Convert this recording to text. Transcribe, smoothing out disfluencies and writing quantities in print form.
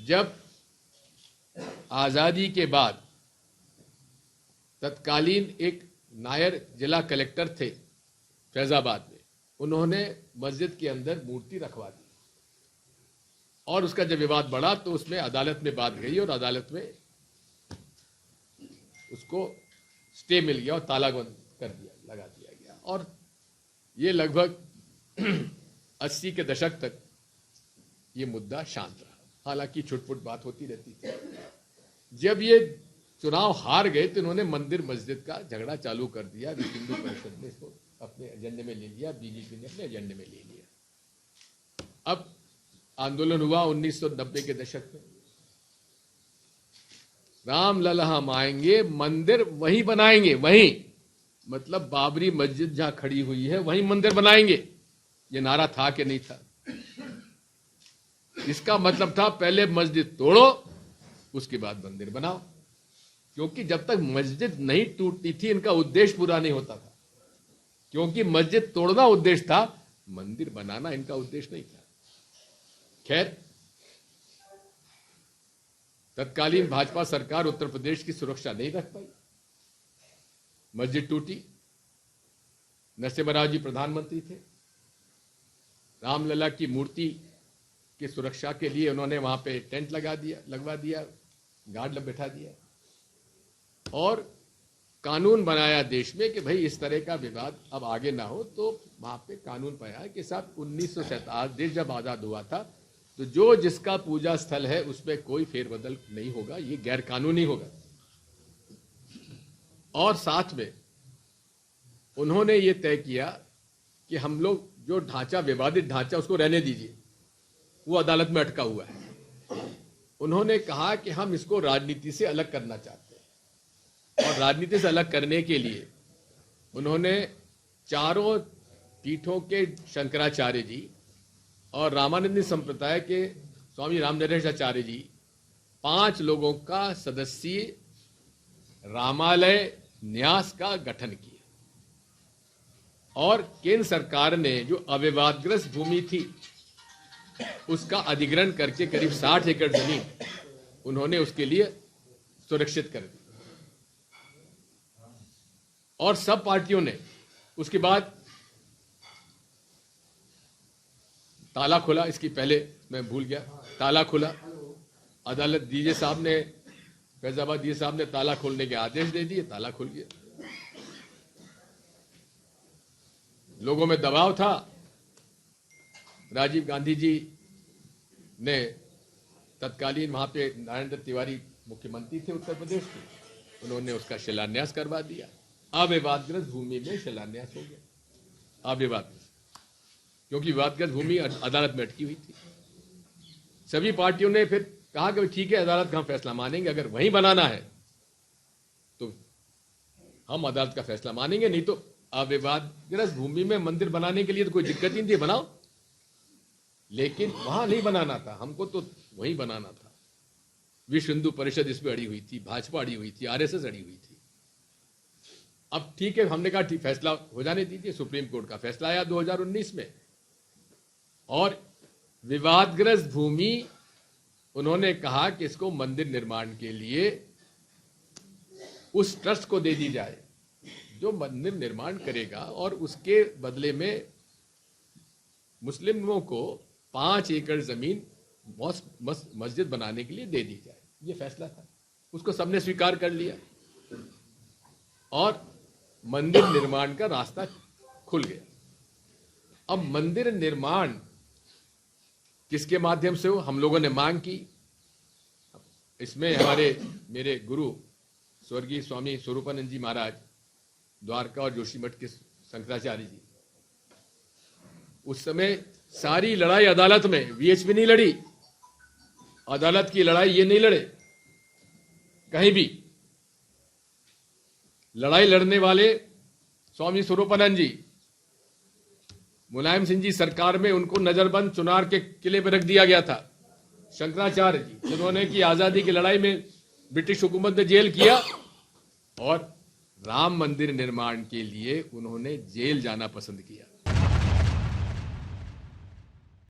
जब आजादी के बाद तत्कालीन एक नायर जिला कलेक्टर थे फैजाबाद में, उन्होंने मस्जिद के अंदर मूर्ति रखवा दी और उसका जब विवाद बढ़ा तो उसमें अदालत में बात गई और अदालत में उसको स्टे मिल गया और ताला बंद कर दिया, लगा दिया गया। और ये लगभग 80 के दशक तक ये मुद्दा शांत रहा, हालांकि छुटपुट बात होती रहती थी। जब ये चुनाव हार गए तो इन्होंने मंदिर मस्जिद का झगड़ा चालू कर दिया। विश्व हिंदू परिषद ने इसको अपने एजेंडे में ले लिया, बीजेपी ने अपने एजेंडे में ले लिया। अब आंदोलन हुआ 1990 के दशक में, रामलला हम आएंगे, मंदिर वहीं बनाएंगे, वहीं मतलब बाबरी मस्जिद जहां खड़ी हुई है वहीं मंदिर बनाएंगे। ये नारा था कि नहीं था? इसका मतलब था पहले मस्जिद तोड़ो उसके बाद मंदिर बनाओ, क्योंकि जब तक मस्जिद नहीं टूटती थी इनका उद्देश्य पूरा नहीं होता था। क्योंकि मस्जिद तोड़ना उद्देश्य था, मंदिर बनाना इनका उद्देश्य नहीं था। खैर, तत्कालीन भाजपा सरकार उत्तर प्रदेश की सुरक्षा नहीं रख पाई, मस्जिद टूटी। नरसिम्हा राव जी प्रधानमंत्री थे, रामलला की मूर्ति की सुरक्षा के लिए उन्होंने वहां पे टेंट लगवा दिया, गार्ड बैठा दिया और कानून बनाया देश में कि भाई इस तरह का विवाद अब आगे ना हो। तो वहां पे कानून पाया कि साहब 1947 देश जब आजाद हुआ था तो जो जिसका पूजा स्थल है उसमें कोई फेरबदल नहीं होगा, ये गैर कानूनी होगा। और साथ में उन्होंने ये तय किया कि हम लोग जो ढांचा, विवादित ढांचा, उसको रहने दीजिए, वो अदालत में अटका हुआ है। उन्होंने कहा कि हम इसको राजनीति से अलग करना चाहते हैं और राजनीति से अलग करने के लिए उन्होंने चारों पीठों के शंकराचार्य जी और रामानंदी संप्रदाय के स्वामी रामनरेशाचार्य जी 5 लोगों का सदस्यीय रामालय न्यास का गठन किया और केंद्र सरकार ने जो अविवादग्रस्त भूमि थी उसका अधिग्रहण करके करीब 60 एकड़ जमीन उन्होंने उसके लिए सुरक्षित कर दी। और सब पार्टियों ने उसके बाद ताला खुला, इसकी पहले मैं भूल गया, ताला खुला। अदालत डीजे साहब ने, फैजाबाद डीजे साहब ने ताला खोलने के आदेश दे दिए, ताला खुल गया। लोगों में दबाव था, राजीव गांधी जी ने तत्कालीन वहां पे नारायण दत्त तिवारी मुख्यमंत्री थे उत्तर प्रदेश के, उन्होंने उसका शिलान्यास करवा दिया। अविवादग्रस्त भूमि में शिलान्यास हो गया, अविवादग्रस्त, क्योंकि विवादग्रस्त भूमि अदालत में अटकी हुई थी। सभी पार्टियों ने फिर कहा कि ठीक है, अदालत का हम फैसला मानेंगे, अगर वहीं बनाना है तो हम अदालत का फैसला मानेंगे, नहीं तो अविवादग्रस्त भूमि में मंदिर बनाने के लिए तो कोई दिक्कत ही नहीं थी, बनाओ। लेकिन वहां नहीं बनाना था, हमको तो वहीं बनाना था। विश्व हिंदू परिषद इसमें अड़ी हुई थी, भाजपा अड़ी हुई थी, आरएसएस अड़ी हुई थी। अब ठीक है, हमने कहा ठीक, फैसला हो जाने दीजिए। सुप्रीम कोर्ट का फैसला आया 2019 में और विवादग्रस्त भूमि उन्होंने कहा कि इसको मंदिर निर्माण के लिए उस ट्रस्ट को दे दी जाए जो मंदिर निर्माण करेगा और उसके बदले में मुस्लिमों को 5 एकड़ जमीन मस्जिद बनाने के लिए दे दी जाए। ये फैसला था, उसको सबने स्वीकार कर लिया और मंदिर निर्माण का रास्ता खुल गया। अब मंदिर निर्माण किसके माध्यम से हो, हम लोगों ने मांग की। इसमें मेरे गुरु स्वर्गीय स्वामी स्वरूपानंद जी महाराज द्वारका और जोशीमठ के शंकराचार्य जी, उस समय सारी लड़ाई अदालत में, वीएचपी नहीं लड़ी, अदालत की लड़ाई ये नहीं लड़े। कहीं भी लड़ाई लड़ने वाले स्वामी स्वरूपानंद जी, मुलायम सिंह जी सरकार में उनको नजरबंद चुनार के किले पर रख दिया गया था। शंकराचार्य जी जिन्होंने की आजादी की लड़ाई में ब्रिटिश हुकूमत ने जेल किया और राम मंदिर निर्माण के लिए उन्होंने जेल जाना पसंद किया।